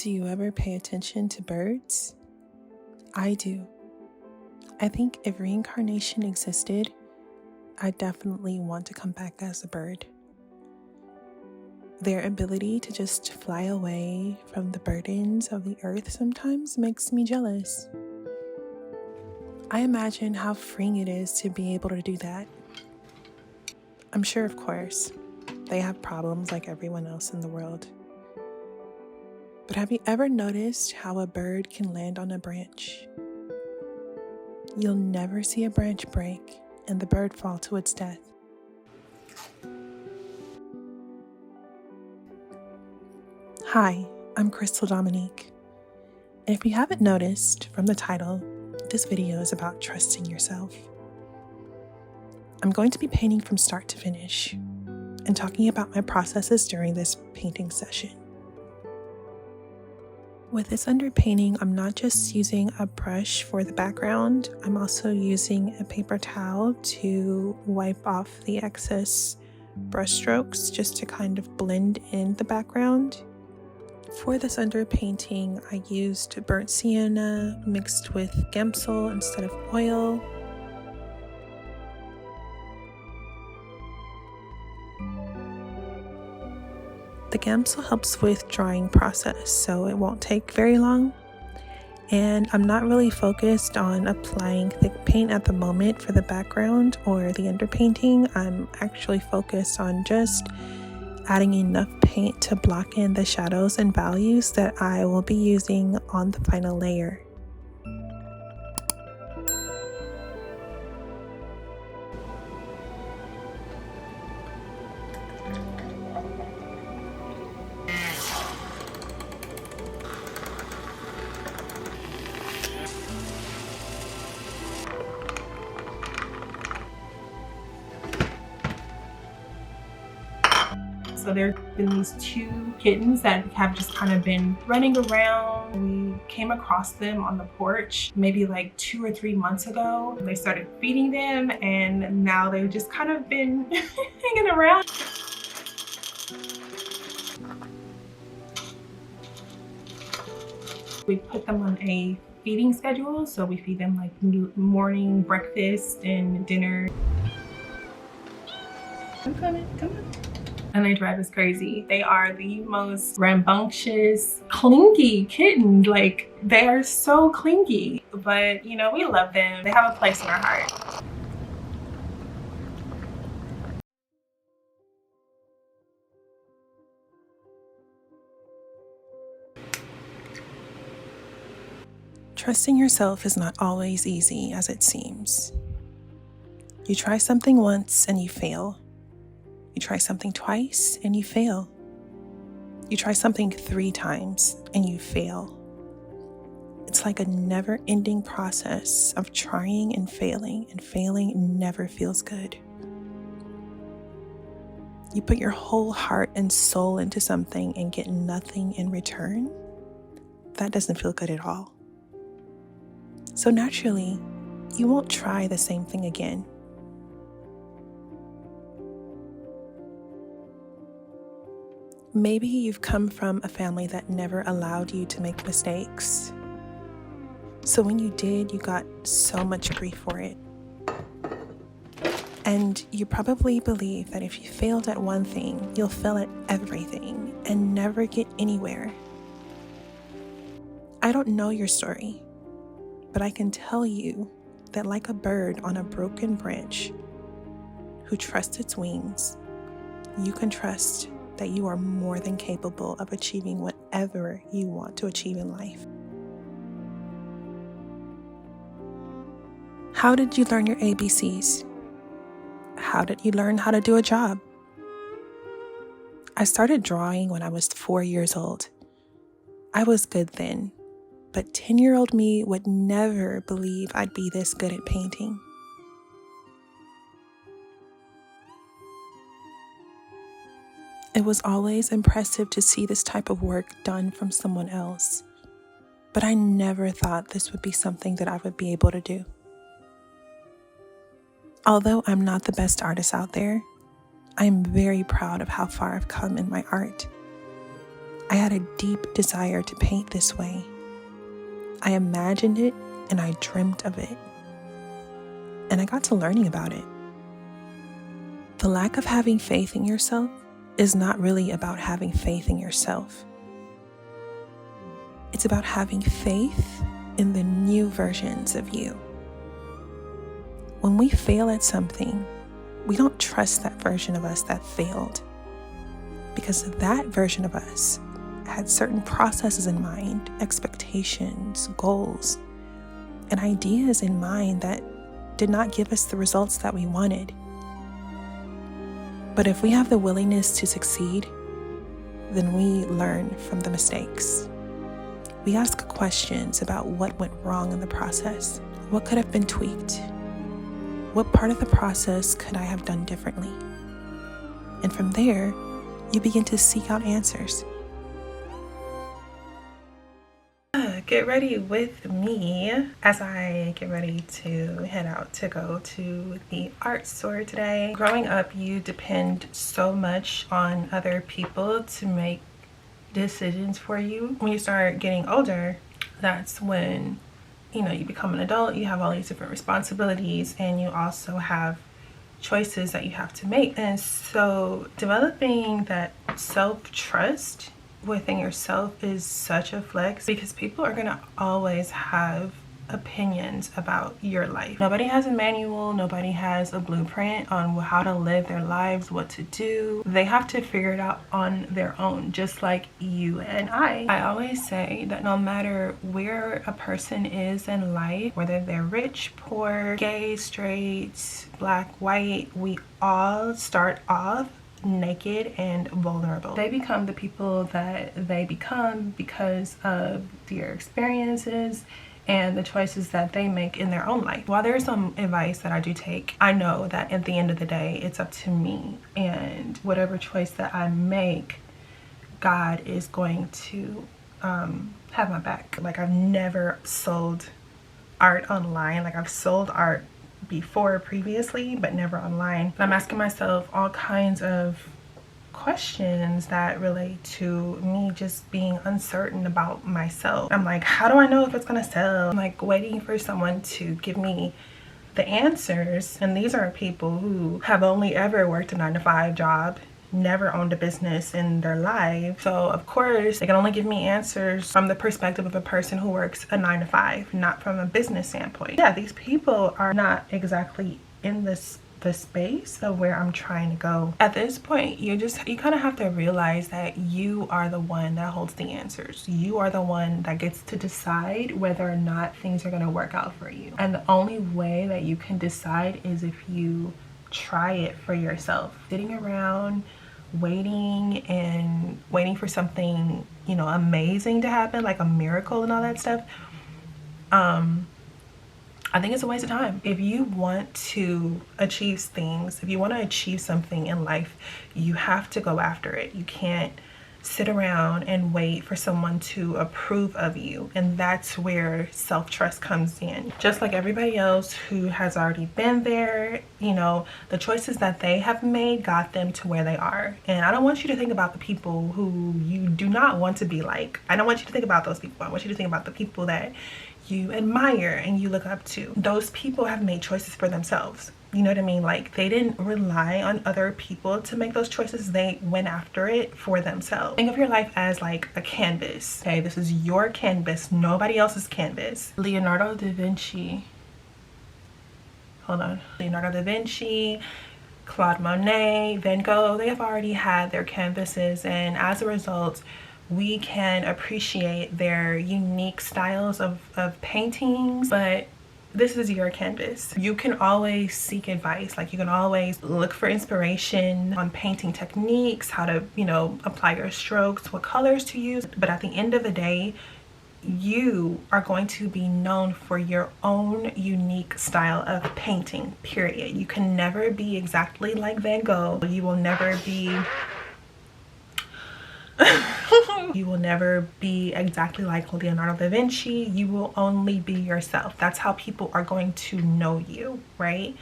Do you ever pay attention to birds? I do. I think if reincarnation existed, I definitely want to come back as a bird. Their ability to just fly away from the burdens of the earth sometimes makes me jealous. I imagine how freeing it is to be able to do that. I'm sure, of course, they have problems like everyone else in the world. But have you ever noticed how a bird can land on a branch? You'll never see a branch break and the bird fall to its death. Hi, I'm Crystal Dominique. And if you haven't noticed from the title, this video is about trusting yourself. I'm going to be painting from start to finish and talking about my processes during this painting session. With this underpainting, I'm not just using a brush for the background, I'm also using a paper towel to wipe off the excess brush strokes just to kind of blend in the background. For this underpainting, I used burnt sienna mixed with Gamsol instead of oil. The Gamsol helps with drying process, so it won't take very long. And I'm not really focused on applying thick paint at the moment for the background or the underpainting. I'm actually focused on just adding enough paint to block in the shadows and values that I will be using on the final layer. So there's been these two kittens that have just kind of been running around. We came across them on the porch maybe like 2 or 3 months ago. They started feeding them and now they've just kind of been hanging around. We put them on a feeding schedule, so we feed them like morning, breakfast, and dinner. I'm coming, come on. And they drive us crazy. They are the most rambunctious, clingy kittens. Like, they are so clingy, but you know, we love them. They have a place in our heart. Trusting yourself is not always easy as it seems. You try something once and you fail. You try something twice and you fail. You try something 3 times and you fail. It's like a never-ending process of trying and failing never feels good. You put your whole heart and soul into something and get nothing in return. That doesn't feel good at all. So naturally, you won't try the same thing again. Maybe you've come from a family that never allowed you to make mistakes. So when you did, you got so much grief for it. And you probably believe that if you failed at one thing, you'll fail at everything and never get anywhere. I don't know your story, but I can tell you that like a bird on a broken branch who trusts its wings, you can trust that you are more than capable of achieving whatever you want to achieve in life. How did you learn your ABCs? How did you learn how to do a job? I started drawing when I was 4 years old. I was good then, but 10-year-old me would never believe I'd be this good at painting. It was always impressive to see this type of work done from someone else, but I never thought this would be something that I would be able to do. Although I'm not the best artist out there, I am very proud of how far I've come in my art. I had a deep desire to paint this way. I imagined it and I dreamt of it. And I got to learning about it. The lack of having faith in yourself is not really about having faith in yourself. It's about having faith in the new versions of you. When we fail at something, we don't trust that version of us that failed, because that version of us had certain processes in mind, expectations, goals, and ideas in mind that did not give us the results that we wanted. But if we have the willingness to succeed, then we learn from the mistakes. We ask questions about what went wrong in the process. What could have been tweaked? What part of the process could I have done differently? And from there, you begin to seek out answers. Get ready with me as I get ready to head out to go to the art store today. Growing up, you depend so much on other people to make decisions for you. When you start getting older, that's when you become an adult, you have all these different responsibilities, and you also have choices that you have to make. And so developing that self-trust within yourself is such a flex, because people are gonna always have opinions about your life. Nobody has a manual, nobody has a blueprint on how to live their lives, what to do. They have to figure it out on their own, just like you and I. I always say that no matter where a person is in life, whether they're rich, poor, gay, straight, black, white, we all start off naked and vulnerable. They become the people that they become because of their experiences and the choices that they make in their own life. While there's some advice that I do take, I know that at the end of the day, it's up to me, and whatever choice that I make, God is going to have my back. Like, I've never sold art online. Like, I've sold art before previously, but never online. But I'm asking myself all kinds of questions that relate to me just being uncertain about myself. I'm like, how do I know if it's gonna sell? I'm like waiting for someone to give me the answers, and these are people who have only ever worked a 9-to-5 job, never owned a business in their life. So of course they can only give me answers from the perspective of a person who works a 9-to-5, not from a business standpoint. Yeah, these people are not exactly in the space of where I'm trying to go. At this point, you kind of have to realize that you are the one that holds the answers. You are the one that gets to decide whether or not things are going to work out for you. And the only way that you can decide is if you try it for yourself. Sitting around waiting for something, amazing to happen, like a miracle and all that stuff, I think it's a waste of time. If you want to achieve things, if you want to achieve something in life, you have to go after it. You can't sit around and wait for someone to approve of you. And that's where self-trust comes in. Just like everybody else who has already been there, the choices that they have made got them to where they are. And I don't want you to think about the people who you do not want to be like. I don't want you to think about those people. I want you to think about the people that you admire and you look up to. Those people have made choices for themselves. You know what I mean? Like, they didn't rely on other people to make those choices. They went after it for themselves. Think of your life as like a canvas. Okay, this is your canvas, nobody else's canvas. Leonardo da Vinci, Claude Monet, Van Gogh, they have already had their canvases, and as a result, we can appreciate their unique styles of paintings. But this is your canvas. You can always seek advice. Like, you can always look for inspiration on painting techniques, how to, apply your strokes, what colors to use. But at the end of the day, you are going to be known for your own unique style of painting, period. You can never be exactly like Van Gogh. You will never be you will never be exactly like Leonardo da Vinci. You will only be yourself. That's how people are going to know you, right?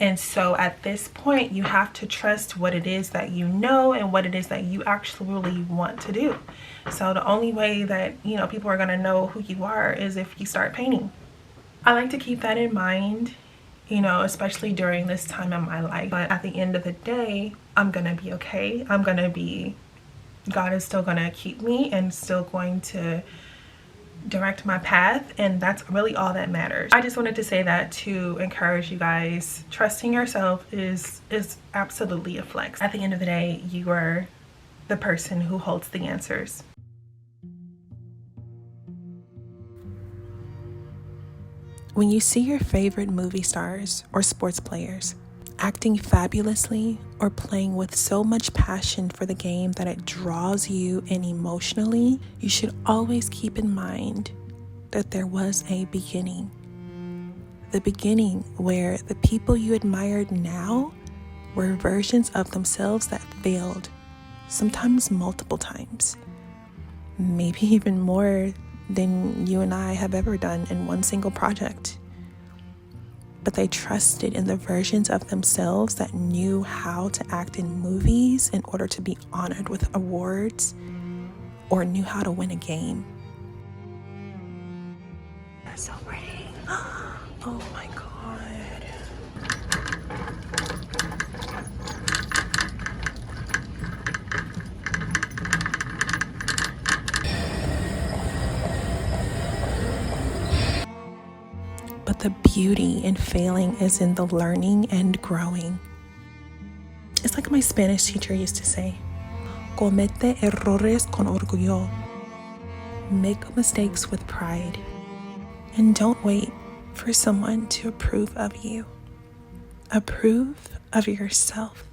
And so at this point, you have to trust what it is that you know and what it is that you actually really want to do. So the only way that, you know, people are going to know who you are is if you start painting. I like to keep that in mind, you know, especially during this time in my life. But at the end of the day, I'm going to be okay. God is still going to keep me and still going to direct my path, and that's really all that matters. I just wanted to say that to encourage you guys. Trusting yourself is absolutely a flex. At the end of the day, you are the person who holds the answers. When you see your favorite movie stars or sports players acting fabulously or playing with so much passion for the game that it draws you in emotionally, you should always keep in mind that there was a beginning. The beginning where the people you admired now were versions of themselves that failed, sometimes multiple times, maybe even more than you and I have ever done in one single project. But they trusted in the versions of themselves that knew how to act in movies in order to be honored with awards, or knew how to win a game. They're so pretty. Oh my God. But the beauty in failing is in the learning and growing. It's like my Spanish teacher used to say, comete errores con orgullo. Make mistakes with pride. And don't wait for someone to approve of you. Approve of yourself.